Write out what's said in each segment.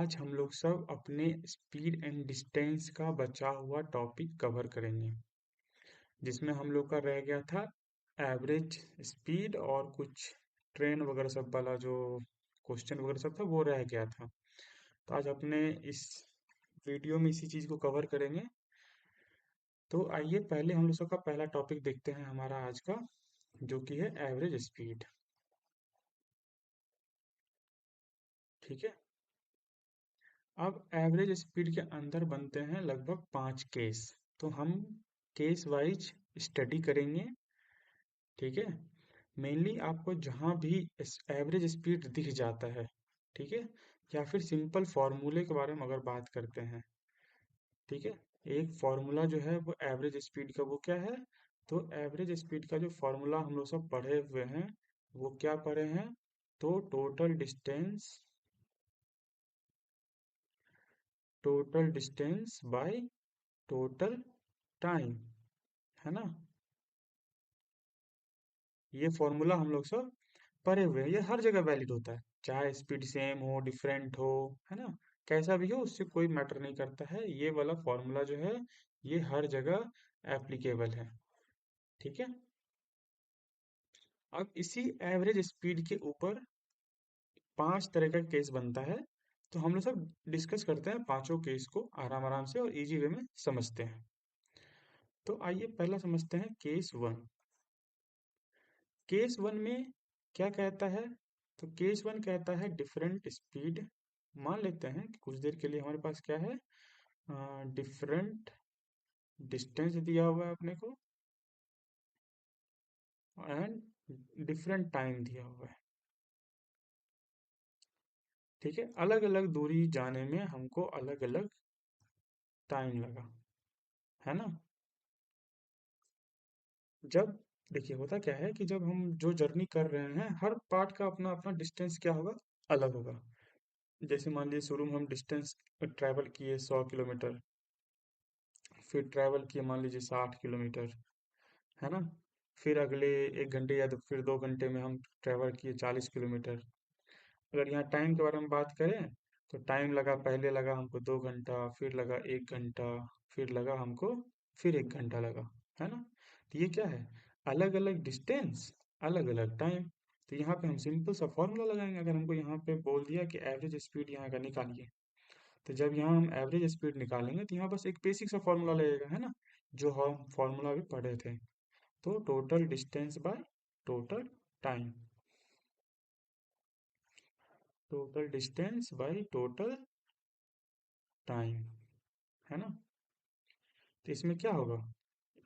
आज हम लोग सब अपने स्पीड एंड डिस्टेंस का बचा हुआ टॉपिक कवर करेंगे, जिसमें हम लोग का रह गया था एवरेज स्पीड और कुछ ट्रेन वगैरह सब वाला जो क्वेश्चन वगैरह सब था वो रह गया था। तो आज अपने इस वीडियो में इसी चीज़ को कवर करेंगे। तो आइए पहले हम लोग सबका पहला टॉपिक देखते हैं हमारा आज का, जो कि है एवरेज स्पीड। ठीक है। अब एवरेज स्पीड के अंदर बनते हैं लगभग 5 केस। तो हम केस वाइज स्टडी करेंगे। ठीक है। मेनली आपको जहां भी एवरेज स्पीड दिख जाता है, ठीक है, या फिर सिंपल फॉर्मूले के बारे में अगर बात करते हैं, ठीक है, एक फॉर्मूला जो है वो एवरेज स्पीड का वो क्या है। तो एवरेज स्पीड का जो फॉर्मूला हम लोग सब पढ़े हुए हैं वो क्या पढ़े हैं। तो total distance by total time, है ना। ये फॉर्मूला हम लोग सब पढ़े हुए हैं, ये हर जगह वैलिड होता है, चाहे स्पीड सेम हो डिफरेंट हो, है ना। कैसा भी हो उससे कोई मैटर नहीं करता है, ये वाला फॉर्मूला जो है ये हर जगह एप्लीकेबल है। ठीक है। अब इसी एवरेज स्पीड के ऊपर 5 तरह का केस बनता है। तो हम लोग सब डिस्कस करते हैं पांचों केस को आराम आराम से और इजी वे में समझते हैं। तो आइए पहला समझते हैं केस वन। केस वन में क्या कहता है। तो केस वन कहता है डिफरेंट स्पीड। मान लेते हैं कि कुछ देर के लिए हमारे पास क्या है, डिफरेंट डिस्टेंस दिया हुआ है अपने को एंड डिफरेंट टाइम दिया हुआ है। ठीक है। अलग अलग दूरी जाने में हमको अलग अलग टाइम लगा, है ना। जब देखिए होता क्या है कि जब हम जो जर्नी कर रहे हैं हर पार्ट का अपना अपना डिस्टेंस क्या होगा, अलग होगा। जैसे मान लीजिए शुरू में हम डिस्टेंस ट्रैवल किए 100 किलोमीटर, फिर ट्रैवल किए मान लीजिए 60 किलोमीटर, है ना। फिर अगले 1 घंटे या तो फिर 2 घंटे में हम ट्रैवल किए 40 किलोमीटर। अगर यहाँ टाइम के बारे में बात करें तो टाइम लगा, पहले लगा हमको 2 घंटा, फिर लगा 1 घंटा, फिर लगा हमको फिर 1 घंटा लगा, है ना। तो ये क्या है, अलग अलग डिस्टेंस अलग अलग टाइम। तो यहाँ पे हम सिंपल सा फॉर्मूला लगाएंगे। अगर हमको यहाँ पे बोल दिया कि एवरेज स्पीड यहाँ का निकालिए, तो जब यहाँ हम एवरेज स्पीड निकालेंगे तो यहाँ बस एक बेसिक सा फॉर्मूला लगेगा, है ना, जो हम फॉर्मूला भी पढ़े थे। तो total distance by total time, total distance by total time, है ना। तो इसमें क्या होगा,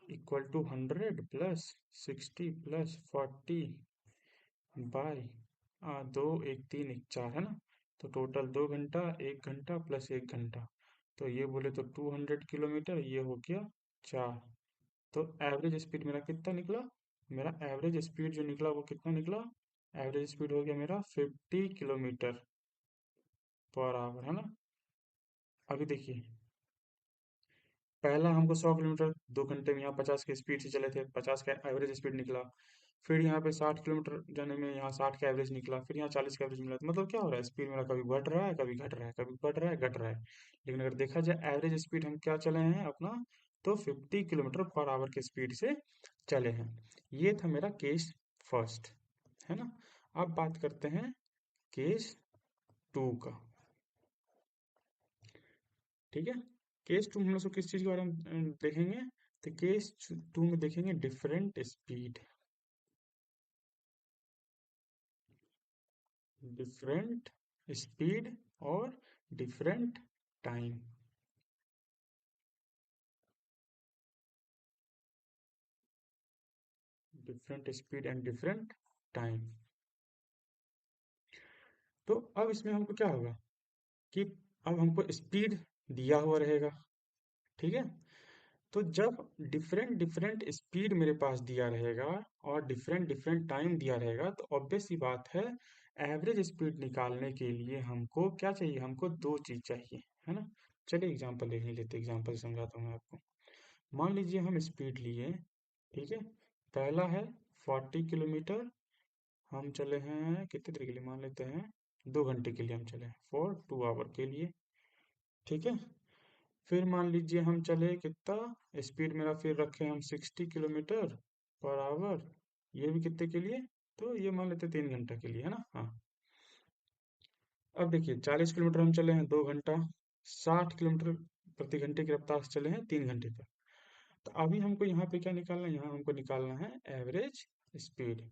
इक्वल टू 100 + 60 + 40 बाय 2 1 3 1 4, है ना। तो टोटल 2 घंटा, 1 घंटा प्लस 1 घंटा, तो ये बोले तो 200 किलोमीटर, ये हो गया 4। तो एवरेज स्पीड मेरा कितना निकला, मेरा एवरेज स्पीड जो निकला वो कितना निकला, एवरेज स्पीड हो गया मेरा 50 किलोमीटर पर आवर, है ना। अभी देखिए, पहला हमको 100 किलोमीटर 2 घंटे में, यहाँ 50 की स्पीड से चले थे, 50 का एवरेज स्पीड निकला। फिर यहाँ पे 60 किलोमीटर जाने में यहाँ 60 का एवरेज निकला, फिर यहाँ 40 का एवरेज मिला। तो मतलब क्या हो रहा है, स्पीड मेरा कभी बढ़ रहा है कभी घट रहा है, कभी बढ़ रहा है घट रहा है। लेकिन अगर देखा जाए एवरेज स्पीड हम क्या चले हैं अपना, तो 50 किलोमीटर पर आवर की स्पीड से चले हैं। ये था मेरा केस फर्स्ट, है ना। अब बात करते हैं केस टू का। ठीक है। केस टू में हम लोग किस चीज के बारे में देखेंगे। तो केस टू में देखेंगे डिफरेंट स्पीड, डिफरेंट स्पीड और different time. Different speed and different time. तो अब इसमें हमको क्या होगा कि अब हमको स्पीड दिया हुआ रहेगा, ठीक है। तो जब डिफरेंट डिफरेंट स्पीड मेरे पास दिया रहेगा और डिफरेंट डिफरेंट टाइम दिया रहेगा, तो ऑब्वियस सी बात है एवरेज स्पीड निकालने के लिए हमको क्या चाहिए, हमको दो चीज चाहिए, है ना। चलिए एग्जांपल ले ही लेते, एग्जांपल समझाता हूँ मैं आपको। मान लीजिए हम स्पीड लिए, ठीक है। पहला है 40 किलोमीटर, हम चले हैं कितने देर के लिए मान लेते हैं, 2 घंटे के लिए हम चले, फॉर 2 आवर के लिए। ठीक है। फिर मान लीजिए हम चले कितना, स्पीड मेरा फिर रखे हम 60 किलोमीटर पर आवर, ये भी कितने के लिए, तो ये मान लेते 3 घंटा के लिए, है ना। हाँ। अब देखिए 40 किलोमीटर हम चले हैं 2 घंटा, 60 किलोमीटर प्रति घंटे की रफ्तार से चले हैं 3 घंटे पर। तो अभी हमको यहाँ पे क्या निकालना है, यहाँ हमको निकालना है एवरेज स्पीड।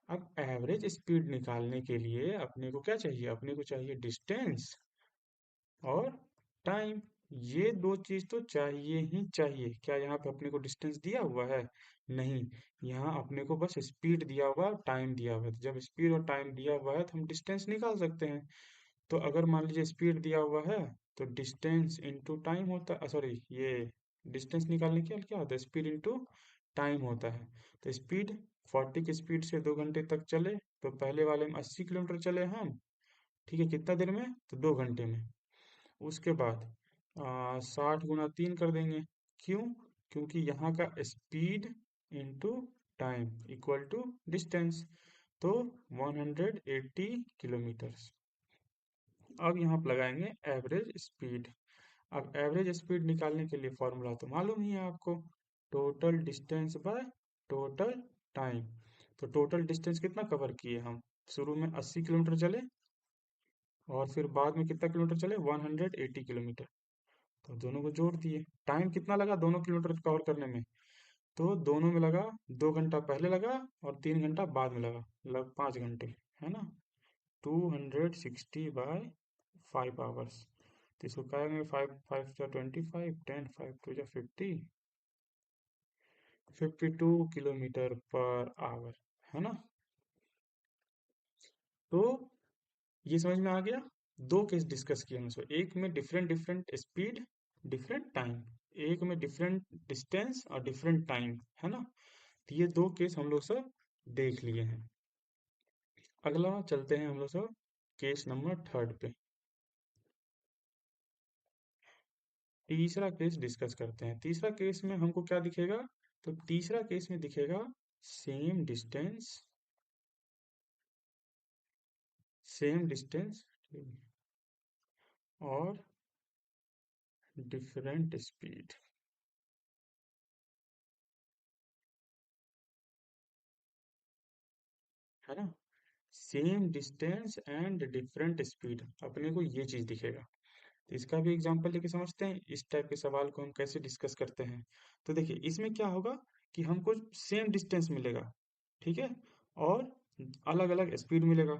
अब एवरेज स्पीड निकालने के लिए अपने को क्या चाहिए, अपने को चाहिए डिस्टेंस और टाइम। ये दो चीज तो चाहिए ही चाहिए। क्या यहाँ पे अपने को डिस्टेंस दिया हुआ है? नहीं। यहाँ अपने को बस स्पीड दिया हुआ है, टाइम दिया हुआ है। तो जब स्पीड और टाइम दिया हुआ है तो हम डिस्टेंस निकाल सकते हैं। तो अगर मान लीजिए स्पीड दिया हुआ है तो डिस्टेंस इंटू टाइम होता है, सॉरी, ये डिस्टेंस निकालने के लिए क्या होता है, स्पीड इंटू टाइम होता है। तो स्पीड 40 की स्पीड से 2 घंटे तक चले, तो पहले वाले में 80 किलोमीटर चले हम। ठीक है, कितना देर में, तो 2 घंटे में। उसके बाद 60 गुना 3 कर देंगे। क्यों? क्योंकि यहाँ का speed into time equal to distance, तो 180 किलोमीटर। अब यहाँ पर लगाएंगे एवरेज स्पीड। अब एवरेज स्पीड निकालने के लिए फॉर्मूला तो मालूम ही है आपको, total distance by total time. तो टोटल डिस्टेंस कितना कवर किए हम, शुरू में 80 किलोमीटर चले और फिर बाद में कितना किलोमीटर चले, 180 किलोमीटर। तो दोनों को जोड़ दिए। टाइम कितना लगा दोनों किलोमीटर कवर करने में, तो दोनों में लगा 2 घंटा पहले लगा और 3 घंटा बाद में लगा, लग 5 घंटे, है ना। 260/5 आवर्स। तो इसको कहेंगे 5 5 जा 25, 10 5 2 जा 50, 52 किलोमीटर पर आवर, है ना। तो ये समझ में आ गया। दो केस डिस्कस किए हम इसमें, एक में different different speed, different time, एक में डिफरेंट डिस्टेंस और डिफरेंट टाइम, है ना। तो ये दो केस हम लोग सब देख लिए हैं। अगला चलते हैं हम लोग सब केस नंबर 3 पे। तीसरा केस डिस्कस करते हैं। तीसरा केस में हमको क्या दिखेगा, तो तीसरा केस में दिखेगा सेम डिस्टेंस और डिफरेंट स्पीड, है ना। Same distance and different speed, अपने को ये चीज दिखेगा। तो इसका भी एग्जांपल लेके समझते हैं इस टाइप के सवाल को हम कैसे डिस्कस करते हैं। तो देखिए इसमें क्या होगा कि हमको सेम डिस्टेंस मिलेगा, ठीक है, और अलग अलग स्पीड मिलेगा।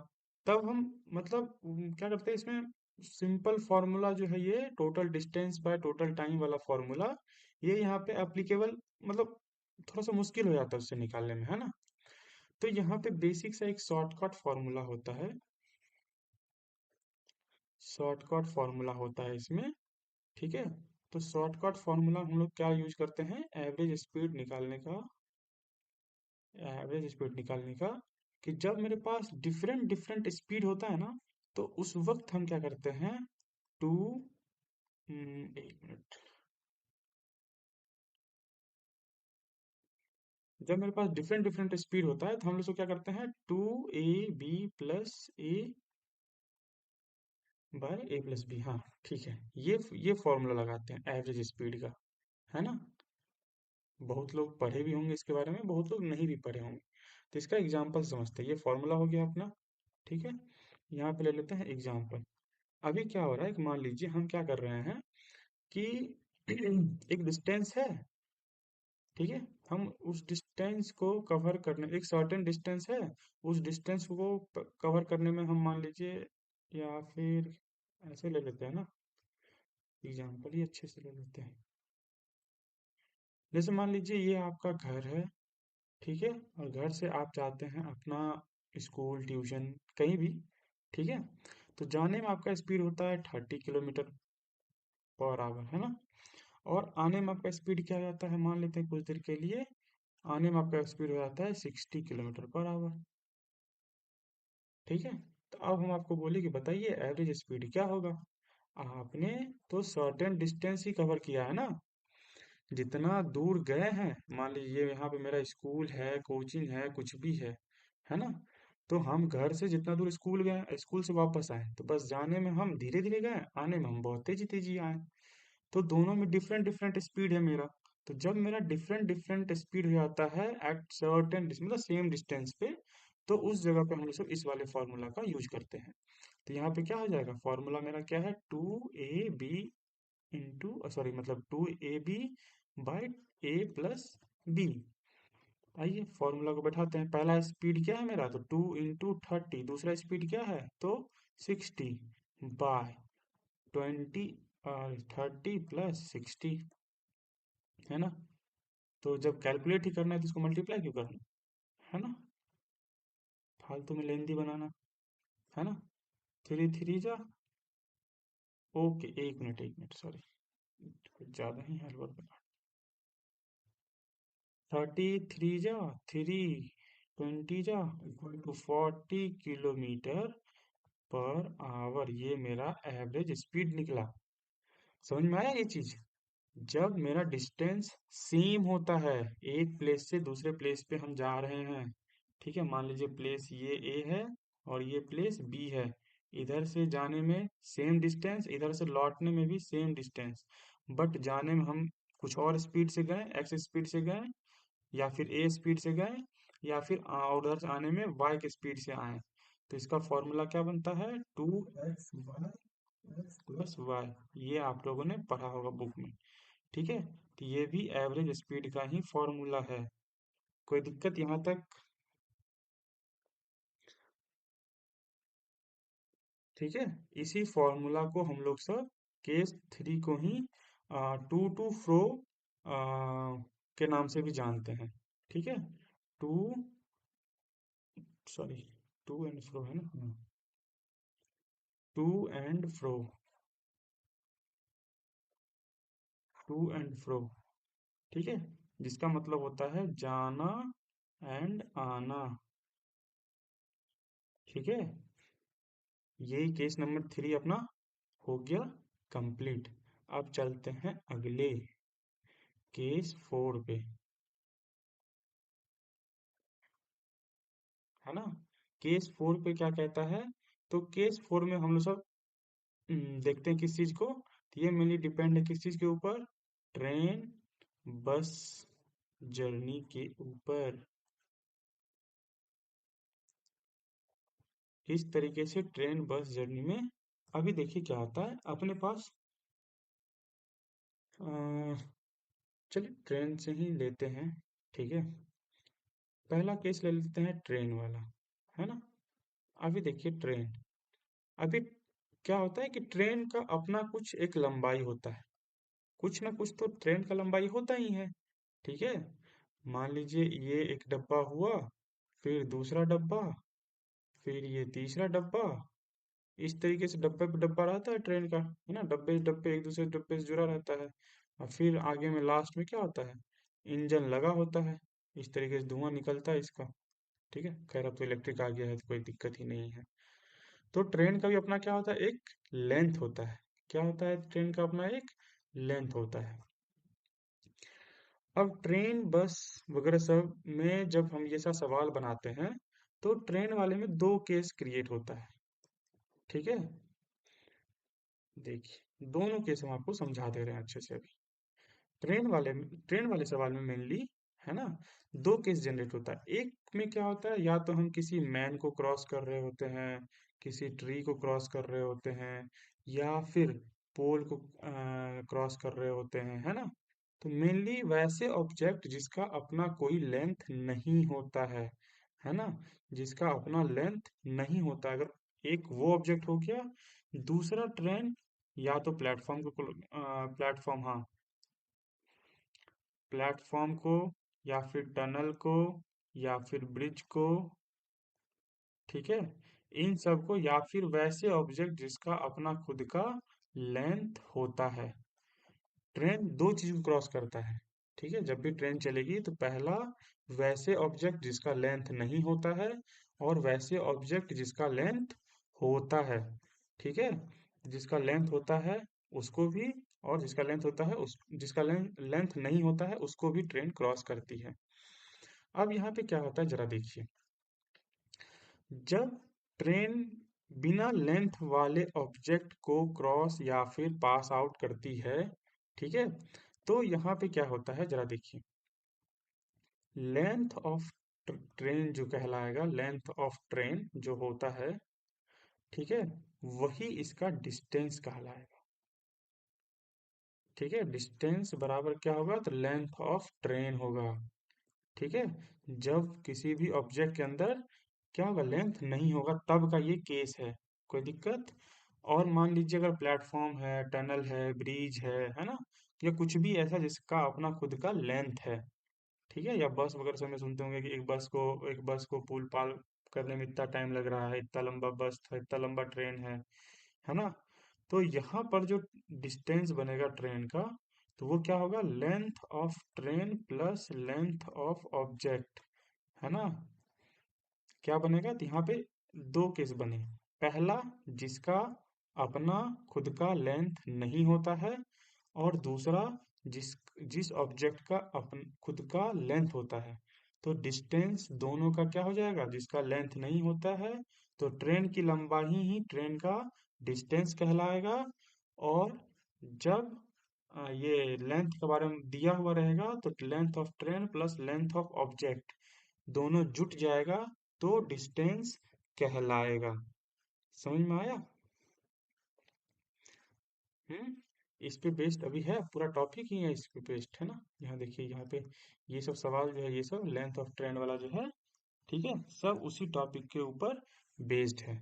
तब हम मतलब क्या करते हैं इसमें, सिंपल फॉर्मूला जो है ये total distance by total time वाला फॉर्मूला, ये यहाँ पे एप्लीकेबल, मतलब थोड़ा सा मुश्किल हो जाता है उससे निकालने में, है ना। तो यहाँ पे बेसिक सा एक शॉर्टकट फॉर्मूला होता है, शॉर्टकट फॉर्मूला होता है इसमें, ठीक है। तो शॉर्टकट फॉर्मूला हम लोग क्या यूज करते हैं, एवरेज स्पीड निकालने का कि जब मेरे पास डिफरेंट डिफरेंट स्पीड होता है ना, तो उस वक्त हम क्या करते हैं, टू, एक मिनट, जब मेरे पास डिफरेंट डिफरेंट स्पीड होता है तो हम लोग तो क्या करते हैं, 2ab + a/b, हाँ ठीक है। ये फॉर्मूला लगाते हैं एवरेज स्पीड का, है ना। बहुत लोग पढ़े भी होंगे इसके बारे में, बहुत लोग नहीं भी पढ़े होंगे। तो इसका एग्जांपल समझते हैं, ये फॉर्मूला हो गया अपना, ठीक है। यहाँ पे ले लेते हैं एग्जांपल। अभी क्या हो रहा है कि मान लीजिए हम क्या कर रहे हैं कि एक डिस्टेंस है, ठीक है। हम उस डिस्टेंस को कवर करने, एक सर्टेन डिस्टेंस है, उस डिस्टेंस को कवर करने में हम मान लीजिए, या फिर ऐसे ले लेते हैं ना, एग्जांपल ही अच्छे से ले लेते हैं। जैसे मान लीजिए ये आपका घर है, ठीक है, और घर से आप जाते हैं अपना स्कूल ट्यूशन कहीं भी, ठीक है। तो जाने में आपका स्पीड होता है 30 किलोमीटर पर आवर, है ना। और आने में आपका स्पीड क्या हो जाता है, मान लेते हैं कुछ देर के लिए, आने में आपका स्पीड हो जाता है 60 किलोमीटर पर आवर, ठीक है। तो अब हम आपको बोले कि बताइए एवरेज स्पीड क्या होगा। आपने तो सर्टेन डिस्टेंस ही कवर किया है ना, जितना दूर गए हैं, मान लीजिए यहाँ पे मेरा स्कूल है, कोचिंग है, कुछ भी है ना। तो हम घर से जितना दूर स्कूल गए, स्कूल से वापस आए, तो बस जाने में हम धीरे धीरे गए, आने में हम बहुत तेजी तेजी आए। तो दोनों में डिफरेंट डिफरेंट स्पीड है मेरा। तो जब मेरा डिफरेंट डिफरेंट स्पीड हो जाता है एट सर्टेन मतलब सेम डिस्टेंस पे, तो उस जगह पे हम लोग सब इस वाले फॉर्मूला का यूज करते हैं। तो यहाँ पे क्या हो जाएगा, फॉर्मूला मेरा क्या है, two A B into sorry मतलब two A B by A plus B. आइए फॉर्मूला को बैठाते हैं। पहला स्पीड क्या है मेरा, तो 2 इंटू 30। दूसरा स्पीड क्या है, तो 60 बाय 20 और 30 प्लस 60, है ना। तो जब कैलकुलेट ही करना है तो इसको मल्टीप्लाई क्यों करना, है ना, फालतू में लेंदी बनाना, है ना। थ्री थ्री जा, ओके एक मिनट सॉरी, कुछ ज्यादा ही हड़बड़ कर। 33 जा थ्री, 20 जा equal to 40 kilometre per hour, ये मेरा एवरेज स्पीड निकला। समझ में आया ये चीज। जब मेरा डिस्टेंस सेम होता है, एक प्लेस से दूसरे प्लेस पे हम जा रहे हैं, ठीक है, मान लीजिए प्लेस ये ए है और ये प्लेस बी है। इधर से जाने में सेम डिस्टेंस, इधर से लौटने में भी सेम डिस्टेंस, बट जाने में हम कुछ और स्पीड से गए, एक्स स्पीड से गए, या फिर ए स्पीड से गए, या फिर उधर से आने में वाई के स्पीड से आए। तो इसका फॉर्मूला क्या बनता है, 2x y+y। ये आप लोगों ने पढ़ा होगा बुक में, ठीक है। तो ये भी एवरेज स्पीड का ही फॉर्मूला है। कोई दिक्कत यहाँ तक, ठीक है। इसी फॉर्मूला को हम लोग सब केस 3 को ही टू टू फ्रो के नाम से भी जानते हैं, ठीक है। To sorry to and fro है ना, to and fro, to and fro, ठीक है, जिसका मतलब होता है जाना एंड आना, ठीक है। यही केस नंबर 3 अपना हो गया कंप्लीट। अब चलते हैं अगले केस 4 पे, है ना। केस 4 पे क्या कहता है, तो केस 4 में हम लोग सब देखते हैं किस चीज को, तो ये मेनली डिपेंड है किस चीज के ऊपर, ट्रेन बस जर्नी के ऊपर। इस तरीके से ट्रेन बस जर्नी में अभी देखिए क्या होता है अपने पास। अ, चलिए ट्रेन से ही लेते हैं, ठीक है। पहला केस ले लेते हैं ट्रेन वाला, है ना। अभी देखिए ट्रेन, अभी क्या होता है कि ट्रेन का अपना कुछ एक लंबाई होता है, कुछ ना कुछ तो ट्रेन का लंबाई होता ही है, ठीक है। मान लीजिए ये एक डब्बा हुआ, फिर दूसरा डब्बा, फिर ये तीसरा डब्बा। इस तरीके से डब्बे पे डब्बा रहता है ट्रेन का, है ना, डब्बे डब्बे एक दूसरे डब्बे से जुड़ा रहता है। और फिर आगे में लास्ट में क्या होता है, इंजन लगा होता है, इस तरीके से धुआं निकलता है इसका, ठीक है। खैर अब तो इलेक्ट्रिक आ गया है तो कोई दिक्कत ही नहीं है। तो ट्रेन का भी अपना क्या होता है, एक लेंथ होता है। क्या होता है, ट्रेन का अपना एक लेंथ होता है। अब ट्रेन बस वगैरह सब में जब हम ये सा सवाल बनाते हैं, तो ट्रेन वाले में दो केस क्रिएट होता है, ठीक है। देखिए दोनों केस हम आपको समझा दे रहे हैं अच्छे से अभी। ट्रेन वाले सवाल में मेनली, है ना, दो केस जनरेट होता है। एक में क्या होता है, या तो हम किसी मैन को क्रॉस कर रहे होते हैं, किसी ट्री को क्रॉस कर रहे होते हैं, या फिर पोल को क्रॉस कर रहे होते हैं, है ना। तो मेनली वैसे ऑब्जेक्ट जिसका अपना कोई लेंथ नहीं होता है ना, जिसका अपना लेंथ नहीं होता। अगर एक वो ऑब्जेक्ट हो गया, दूसरा ट्रेन या तो प्लेटफॉर्म, हाँ, प्लेटफॉर्म को, या फिर टनल को, या फिर ब्रिज को, ठीक है। इन सब को, या फिर वैसे ऑब्जेक्ट जिसका अपना खुद का लेंथ होता है। ट्रेन दो चीज को क्रॉस करता है, ठीक है। जब भी ट्रेन चलेगी तो पहला, वैसे ऑब्जेक्ट जिसका लेंथ नहीं होता है, और वैसे ऑब्जेक्ट जिसका लेंथ होता है, ठीक है। जिसका लेंथ होता है उसको भी, और जिसका लेंथ होता है उस जिसका लेंथ नहीं होता है उसको भी ट्रेन क्रॉस करती है। अब यहाँ पे क्या होता है जरा देखिए, जब ट्रेन बिना लेंथ वाले ऑब्जेक्ट को क्रॉस या फिर पास आउट करती है, ठीक है, तो यहाँ पे क्या होता है जरा देखिए। लेंथ ऑफ ट्रेन जो कहलाएगा, लेंथ ऑफ ट्रेन जो होता है, ठीक है, वही इसका डिस्टेंस कहलाएगा। ठीक है, डिस्टेंस बराबर क्या होगा, तो लेंथ ऑफ ट्रेन होगा। ठीक है, जब किसी भी ऑब्जेक्ट के अंदर क्या होगा, लेंथ नहीं होगा, तब का ये केस है। कोई दिक्कत? और मान लीजिए अगर प्लेटफॉर्म है, टनल है, ब्रिज है ना, या कुछ भी ऐसा जिसका अपना खुद का लेंथ है, ठीक है, या बस वगैरह से में सुनते होंगे कि एक बस को पुल पार करने में इतना टाइम लग रहा है, इतना लंबा बस था, इतना लंबा ट्रेन है ना। तो यहाँ पर जो डिस्टेंस बनेगा ट्रेन का, तो वो क्या होगा, length of train plus length of object, है ना। क्या बनेगा, तो यहाँ पे दो केस बने। पहला, जिसका अपना खुद का लेंथ नहीं होता है, और दूसरा, जिस जिस ऑब्जेक्ट का अपन खुद का लेंथ होता है। तो डिस्टेंस दोनों का क्या हो जाएगा, जिसका लेंथ नहीं होता है, तो ट्रेन की लंबाई ही ट्रेन का डिस्टेंस कहलाएगा। और जब ये लेंथ के बारे में दिया हुआ रहेगा, तो length of train plus length of object दोनों जुट जाएगा, तो डिस्टेंस कहलाएगा। समझ में आया? हम्म। इस पे बेस्ड अभी है, पूरा टॉपिक ही है इस पे बेस्ड, है ना। यहाँ देखिए, यहाँ पे ये सब सवाल जो है, ये सब लेंथ ऑफ ट्रेन वाला जो है, ठीक है, सब उसी टॉपिक के ऊपर बेस्ड है।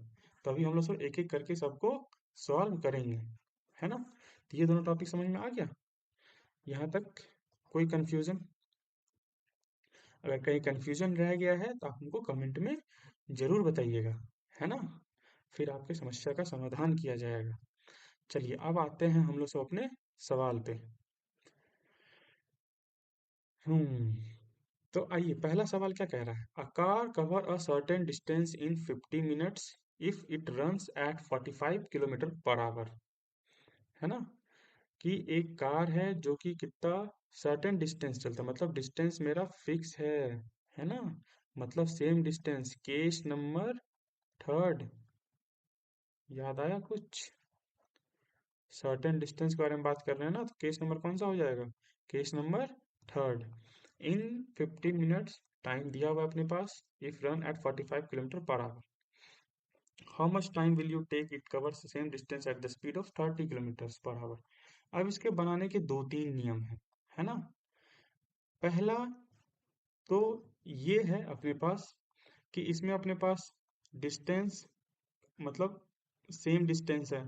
तो अभी हम लोग सब एक एक करके सबको सॉल्व करेंगे, है ना। तो ये दोनों टॉपिक समझ में आ गया यहाँ तक? कोई कंफ्यूजन? अगर कहीं कंफ्यूजन रह गया है तो आप हमको कमेंट में जरूर बताइएगा, है ना। फिर आपकी समस्या का समाधान किया जाएगा। चलिए, अब आते हैं हम लोग सब अपने सवाल पे। हम्म। तो आइए, पहला सवाल क्या कह रहा है, a car cover a certain distance in 50 minutes if it runs at 45 kilometre per our, है ना। कि एक कार है जो कि कितना सर्टेन डिस्टेंस चलता है, मतलब डिस्टेंस मेरा फिक्स है ना, मतलब same distance. Case number third, याद आया कुछ? सर्टेन डिस्टेंस के बारे में बात कर रहे हैं ना, तो केस नंबर कौन सा हो जाएगा, case number third. In 50 minutes time दिया हुआ है अपने पास, if run at 45 kilometre per hour, how much time will you take it cover same distance at the speed of 30 kilometre per hour. अब इसके बनाने के दो तीन नियम है ना। पहला तो ये है अपने पास कि इसमें अपने पास डिस्टेंस, मतलब सेम डिस्टेंस है,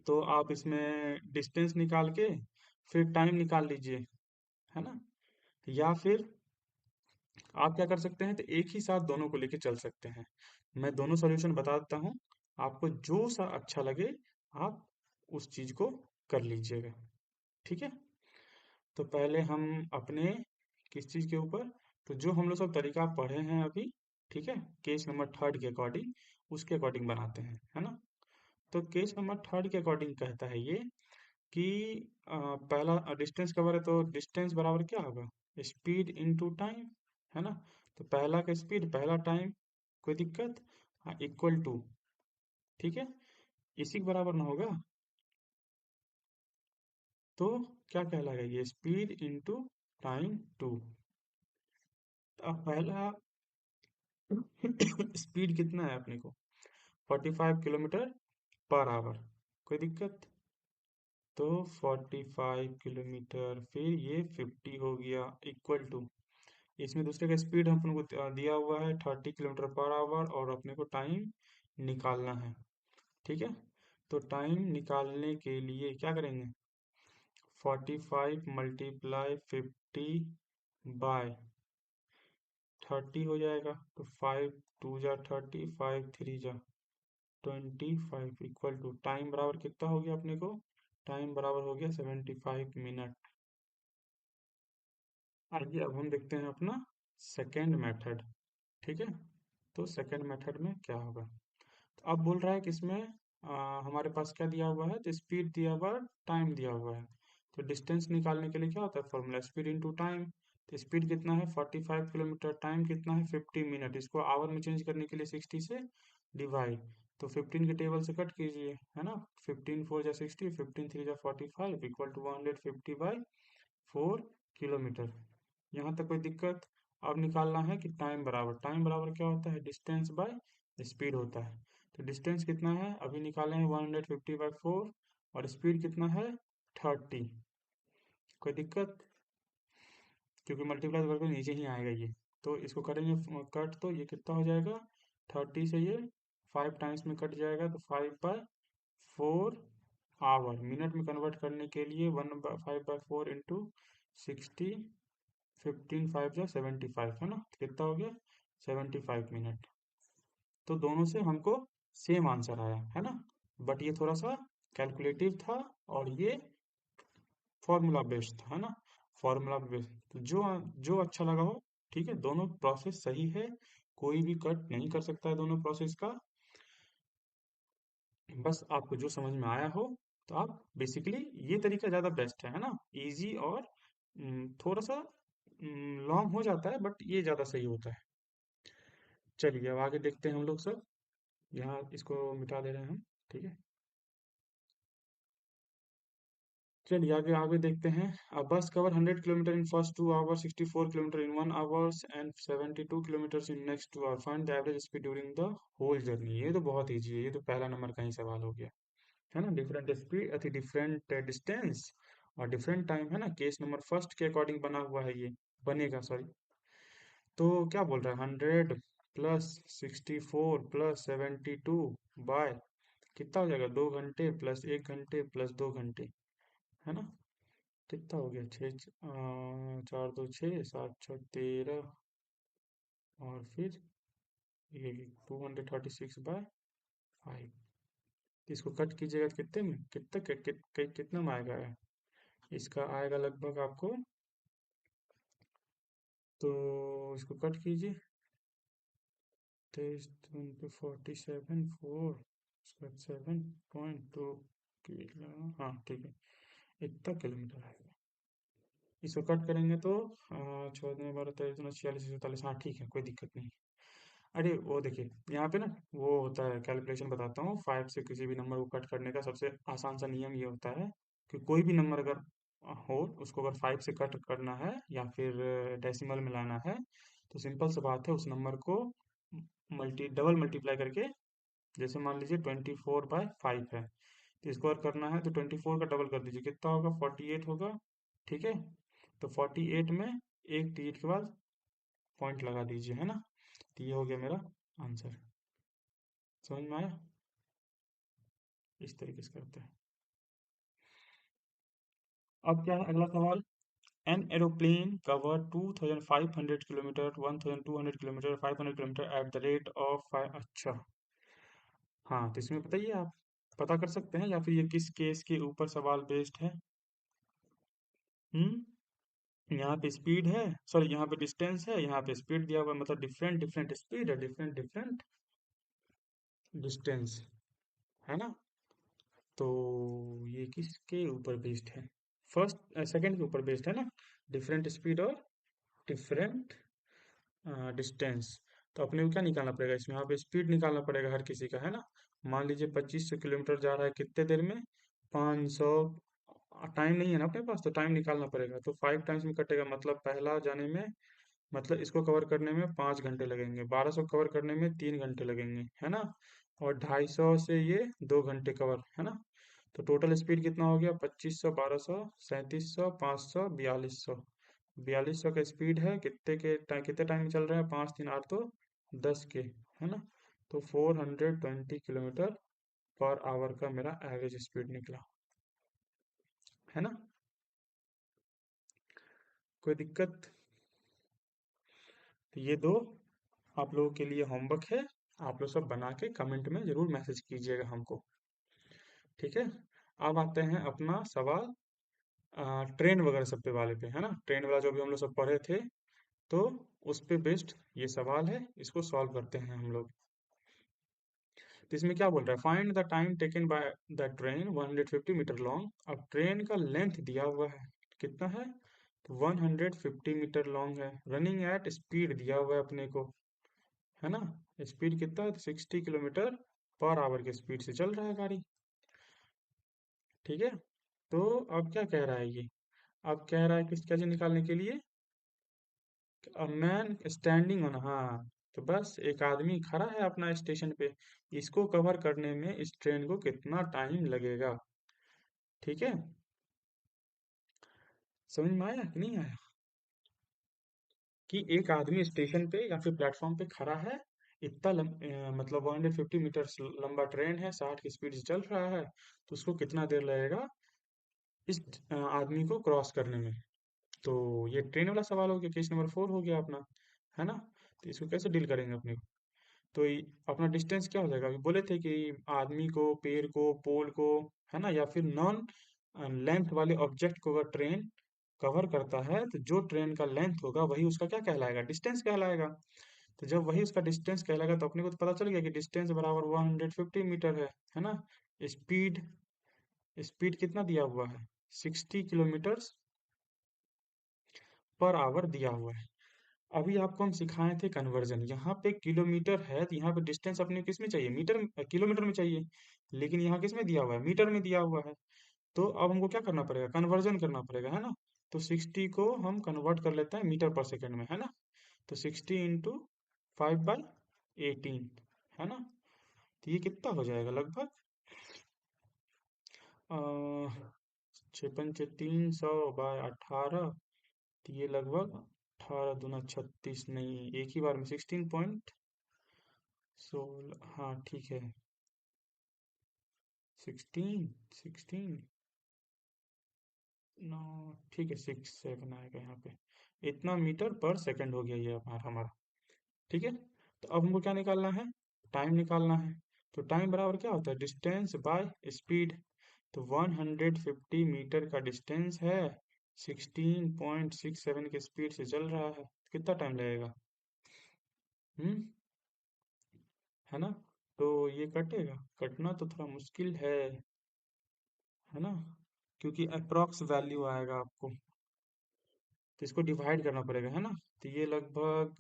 तो आप इसमें डिस्टेंस निकाल के फिर टाइम निकाल लीजिए, है ना। या फिर आप क्या कर सकते हैं, तो एक ही साथ दोनों को लेके चल सकते हैं। मैं दोनों सॉल्यूशन बता देता हूँ, आपको जो सा अच्छा लगे आप उस चीज को कर लीजिएगा, ठीक है। तो पहले हम अपने किस चीज के ऊपर, तो जो हम लोग सब तरीका पढ़े हैं अभी, ठीक है, केस नंबर थर्ड के अकॉर्डिंग, उसके अकॉर्डिंग बनाते हैं, है ना। तो केस नंबर थर्ड के अकॉर्डिंग कहता है ये कि पहला डिस्टेंस कवर है, तो डिस्टेंस बराबर क्या होगा, स्पीड इनटू टाइम, है ना। तो पहला का स्पीड, पहला टाइम, कोई दिक्कत, हाँ, इक्वल टू, ठीक है, इसी के बराबर ना होगा, तो क्या कहलाएगा, ये स्पीड इनटू टाइम टू। अब पहला स्पीड कितना है अपने को, 45 किलोमीटर पर आवर, कोई दिक्कत। तो 45 किलोमीटर, फिर ये 50 हो गया, इक्वल टू, इसमें दूसरे का स्पीड अपन को दिया हुआ है 30 किलोमीटर पर आवर, और अपने को टाइम निकालना है, ठीक है। तो टाइम निकालने के लिए क्या करेंगे, 45 मल्टीप्लाई 50 बाय 30 हो जाएगा, तो 5 टू जा 30, 5 थ्री जा 25, इक्वल टू टाइम बराबर कितना हो गया अपने को, टाइम बराबर हो गया 75 मिनट। आइए अब हम देखते हैं अपना सेकेंड मेथड, ठीक है। तो सेकेंड मेथड में क्या होगा, तो अब बोल रहा है कि इसमें हमारे पास क्या दिया हुआ है, तो स्पीड दिया हुआ है, टाइम दिया हुआ है। तो डिस्टेंस निकालने के लिए क्या होता है फॉर्मूला, स्पीड इंटू टाइम। तो स्पीड कितना है 45 किलोमीटर, टाइम कितना है 50 मिनट, इसको आवर में चेंज करने के लिए 60 से डिवाइड, तो 15 के टेबल से कट कीजिए, है ना। 15 4 जा 60, 15 3 जा 45 इक्वल टू 150/4 किलोमीटर। यहाँ तक कोई दिक्कत? अब निकालना है कि टाइम बराबर क्या होता है, डिस्टेंस बाय स्पीड होता है। तो डिस्टेंस कितना है अभी निकाले हैं 150/4, और स्पीड कितना है 30। कोई दिक्कत? क्योंकि मल्टीप्लाई करके नीचे ही आएगा ये, तो इसको करेंगे कट, तो ये कितना हो जाएगा 30 से ये 5 टाइम्स में कट जाएगा, तो 5/4 आवर, मिनट में कन्वर्ट करने के लिए 5/4 इंटू 60, 15 5 जा 75, है ना, तो कितना हो गया 75 मिनट। तो दोनों से हमको सेम आंसर आया, है ना, बट ये थोड़ा सा कैलकुलेटिव था, और ये फॉर्मूला बेस्ड था, है ना, फॉर्मूला बेस्ड। तो जो जो अच्छा लगा हो, ठीक है, दोनों प्रोसेस सही है, कोई भी कट नहीं कर सकता है दोनों प्रोसेस का। बस आपको जो समझ में आया हो, तो आप बेसिकली ये तरीका ज़्यादा बेस्ट है ना, इजी, और थोड़ा सा लॉन्ग हो जाता है, बट ये ज़्यादा सही होता है। चलिए अब आगे देखते हैं हम लोग सब, यहाँ इसको मिटा दे रहे हैं हम, ठीक है। चलिए आगे आगे देखते हैं। A bus cover 100 kilometer in first 2 hours, 64 kilometer in 1 hours and 72 kilometers in next 2 hours. Find the average speed during the whole journey. ये तो बहुत इजी है, ये तो पहला नंबर का ही सवाल हो गया, है ना। डिफरेंट स्पीड अति डिफरेंट डिस्टेंस और डिफरेंट टाइम, है ना, केस नंबर फर्स्ट के अकॉर्डिंग बना हुआ है ये, बनेगा सॉरी। तो क्या बोल रहा है 100 + 64 + 72 बाय कितना हो जाएगा 2 घंटे प्लस 1 घंटे प्लस 2 घंटे, है ना। कितना हो गया 4 2 6 7 6 13, और फिर ये 236/5, इसको कट कीजिएगा तो कितने में कितना में आएगा, इसका आएगा लगभग आपको, तो इसको कट कीजिए, 23 × 47 4 7.2, हाँ ठीक है, इतना किलोमीटर आएगा। इसको कट करेंगे तो 14 12 13 14 46 47, हाँ ठीक है, कोई दिक्कत नहीं। अरे वो देखिए यहाँ पे ना, वो होता है कैलकुलेशन बताता हूँ, 5 से किसी भी नंबर को कट करने का सबसे आसान सा नियम ये होता है कि कोई भी नंबर अगर हो, उसको अगर 5 से कट करना है या फिर डेसिमल में लाना है, तो सिंपल सी बात है, उस नंबर को डबल मल्टीप्लाई करके, जैसे मान लीजिए 24/5 है, तो इसको अगर करना है तो 24 का डबल कर दीजिए, कितना होगा 48 होगा, ठीक है। तो 48 में एक डिजिट के बाद पॉइंट लगा दीजिए, है ना। तो ये हो गया मेरा आंसर, समझ में आया, इस तरीके से करते हैं। अब क्या है अगला सवाल, an aeroplane cover 2500 kilometre, 1200 kilometre, 500 kilometre at the rate of 5। अच्छा, हाँ, तो इसमें बताइए, आप पता कर सकते हैं, या फिर ये किस केस के ऊपर सवाल बेस्ड है। यहाँ पे स्पीड है, सॉरी यहाँ पे डिस्टेंस है, यहाँ पे स्पीड दिया हुआ है, मतलब डिफरेंट डिफरेंट स्पीड है, डिफरेंट डिफरेंट डिस्टेंस, है ना। तो ये किसके ऊपर बेस्ड है, फर्स्ट सेकंड के ऊपर बेस्ड है ना, डिफरेंट स्पीड और डिफरेंट डिस्टेंस। तो अपने को क्या निकालना पड़ेगा इसमें, यहाँ पे स्पीड निकालना पड़ेगा हर किसी का, है ना। मान लीजिए 2500 किलोमीटर जा रहा है कितने देर में, 500, टाइम नहीं है ना अपने पास, तो टाइम निकालना पड़ेगा, तो 5 टाइम्स में कटेगा, मतलब पहला जाने में, मतलब इसको कवर करने में 5 घंटे लगेंगे, 1200 कवर करने में 3 घंटे लगेंगे, है ना। और 250 से ये 2 घंटे कवर, है ना। तो टोटल स्पीड कितना हो गया 2500, 1200, 3700, 500, 4200। 4200 का स्पीड है, कितने टाइम में चल रहा है, 5 3 8 तो 10 के, है ना। तो 420 किलोमीटर पर आवर का मेरा एवरेज स्पीड निकला, है ना। कोई दिक्कत? तो ये दो आप लोगों के लिए होमवर्क है, आप लोग सब बना के कमेंट में जरूर मैसेज कीजिएगा हमको, ठीक है। अब आते हैं अपना सवाल ट्रेन वगैरह सब पे वाले पे, है ना, ट्रेन वाला जो भी हम लोग सब पढ़े थे, तो उस पे बेस्ड ये सवाल है, इसको सॉल्व करते हैं हम लोग। तो इसमें क्या बोल रहा है, find the time taken by the train 150 metre long. अब ट्रेन का लेंथ दिया हुआ है, कितना है तो 150 मीटर लॉन्ग है, रनिंग एट स्पीड दिया हुआ है अपने को, है ना। स्पीड कितना है, 60 किलोमीटर पर आवर की स्पीड से चल रहा है गाड़ी। ठीक है। तो अब क्या कह रहा है ये, अब कह रहा है कि कैसे निकालने के लिए, अ मैन स्टैंडिंग ऑन, हाँ, तो बस एक आदमी खड़ा है अपना स्टेशन पे, इसको कवर करने में इस ट्रेन को कितना टाइम लगेगा। ठीक है, समझ में आया कि नहीं आया, कि एक आदमी स्टेशन पे या फिर प्लेटफॉर्म पे खड़ा है, इतना मतलब 150 मीटर लंबा ट्रेन है, 60 की स्पीड से चल रहा है, तो उसको कितना देर लगेगा इस आदमी को क्रॉस करने में। तो ये ट्रेन वाला सवाल हो गया, केस नंबर 4 हो गया अपना, है ना। तो इसको कैसे डील करेंगे अपने को, तो अपना डिस्टेंस क्या हो जाएगा, अभी बोले थे कि आदमी को, पेड़ को, पोल को, है ना, या फिर नॉन लेंथ वाले ऑब्जेक्ट को अगर ट्रेन कवर करता है, तो जो ट्रेन का लेंथ होगा वही उसका क्या कहलाएगा, डिस्टेंस कहलाएगा। तो जब वही उसका डिस्टेंस कहलाएगा, तो अपने को तो पता चल गया कि डिस्टेंस बराबर 150 मीटर है ना। स्पीड, स्पीड कितना दिया हुआ है, 60 किलोमीटर पर आवर दिया हुआ है। अभी आपको हम सिखाए थे कन्वर्जन, यहाँ पे किलोमीटर है, तो यहाँ पे डिस्टेंस अपने किस में चाहिए, मीटर किलोमीटर में चाहिए, लेकिन यहाँ किस में दिया हुआ है, मीटर में दिया हुआ है। तो अब हमको क्या करना पड़ेगा, कन्वर्जन करना पड़ेगा, है ना। तो 60 को हम कन्वर्ट कर लेते हैं मीटर पर सेकंड में, है ना। तो 60 × 5/18, है ना। तो ये कितना हो जाएगा लगभग, 6×5 = 300/18, तो ये लगभग 18×2 = 36, नहीं, एक ही बार में 16.16, हाँ ठीक है, 16, नो, ठीक है, 6 7 आएगा यहाँ पे, इतना मीटर पर सेकंड हो गया ये हमारा। ठीक है। तो अब हमको क्या निकालना है, टाइम निकालना है। तो टाइम बराबर क्या होता है, डिस्टेंस बाय स्पीड। तो 150 मीटर का डिस्टेंस है, 16.67 की स्पीड से चल रहा है, कितना टाइम लगेगा, हम्म, है ना। तो ये कटेगा, कटना तो थोड़ा मुश्किल है ना, क्योंकि अप्रॉक्स वैल्यू आएगा आपको, तो इसको डिवाइड करना पड़ेगा, है ना। तो ये लगभग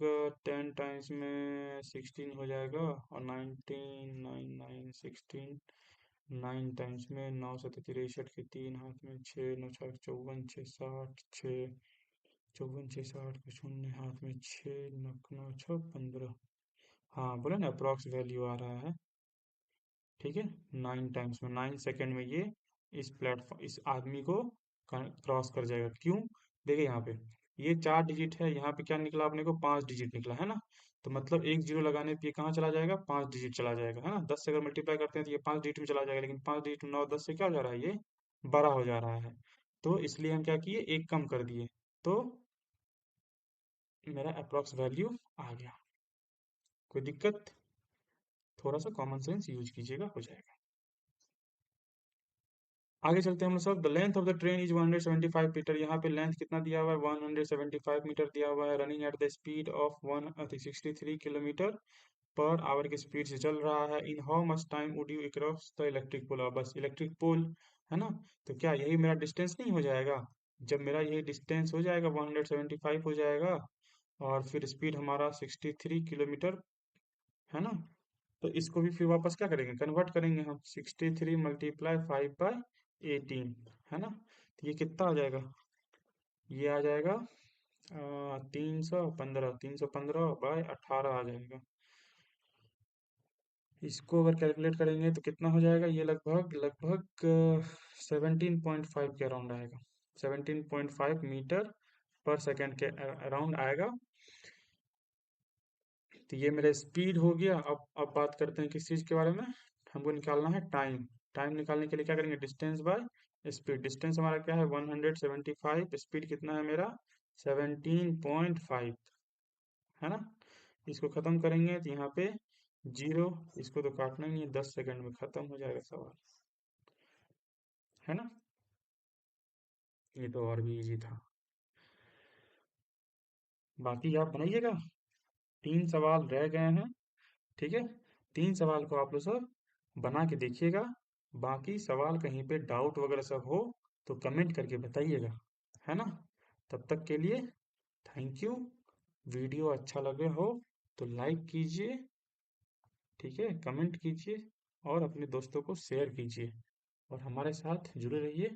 10 टाइम्स में 16 हो जाएगा, और 19 9 9 16, 9 टाइम्स में 9 7 तिरसठ के 3 हाथ में 6 9 6 54 6 54 6 54 6 60 के शून्य हाथ में 6 9 9 6 15, हाँ बोले ना अप्रॉक्स वैल्यू आ रहा है। ठीक है, 9 टाइम्स में, 9 सेकंड में ये इस प्लेटफॉर्म, इस आदमी को क्रॉस कर जाएगा। क्यों, देखिए यहाँ पे ये 4 डिजिट है, यहाँ पे क्या निकला अपने को, 5 डिजिट निकला, है ना। तो मतलब एक जीरो लगाने पे ये कहाँ चला जाएगा, 5 डिजिट चला जाएगा, है ना। 10 से अगर मल्टीप्लाई करते हैं तो ये 5 डिजिट में चला जाएगा, लेकिन 5 डिजिट में 9 10 से क्या हो जा रहा है, ये बड़ा हो जा रहा है। तो इसलिए हम क्या किए, एक कम कर दिए, तो मेरा अप्रोक्स वैल्यू आ गया। कोई दिक्कत, थोड़ा सा कॉमन सेंस यूज कीजिएगा, हो जाएगा। आगे चलते हैं हम लोग सब, the length of the train is 175 metre, यहाँ पे लेंथ कितना दिया हुआ है, 175 मीटर दिया हुआ है, running at the speed of 63 kilometre per hour की स्पीड से चल रहा है, in how much time would you cross the electric pole, बस इलेक्ट्रिक पोल, है ना। तो क्या यही मेरा डिस्टेंस नहीं हो जाएगा, जब मेरा यही डिस्टेंस हो जाएगा 175 हो जाएगा, और फिर स्पीड हमारा 63 किलोमीटर, है ना। तो इसको भी फिर वापस क्या करेंगे, कन्वर्ट करेंगे हम, 63 × 5/18, है ना। तो ये कितना आ जाएगा, ये आ जाएगा 315 आ जाएगा। इसको अगर कैलकुलेट करेंगे तो कितना हो जाएगा, ये लगभग लगभग 17.5 के अराउंड आएगा, 17.5 मीटर पर सेकेंड के अराउंड आएगा। तो ये मेरा स्पीड हो गया। अब बात करते हैं किस चीज़ के बारे में, हमको निकालना है टाइम। टाइम निकालने के लिए क्या करेंगे, डिस्टेंस बाय स्पीड। डिस्टेंस हमारा क्या है, 175, स्पीड कितना है मेरा, 17.5, है ना। इसको खत्म करेंगे तो यहाँ पे जीरो, इसको तो काटना ही नहीं है, 10 सेकंड में खत्म हो जाएगा सवाल, है ना। ये तो और भी इजी था, बाकी आप बनाइएगा, 3 सवाल रह गए हैं। ठीक है, 3 सवाल को आप लोग सब बना के देखिएगा, बाकी सवाल कहीं पे डाउट वगैरह सब हो तो कमेंट करके बताइएगा, है ना। तब तक के लिए थैंक यू। वीडियो अच्छा लगे हो तो लाइक कीजिए, ठीक है, कमेंट कीजिए और अपने दोस्तों को शेयर कीजिए और हमारे साथ जुड़े रहिए।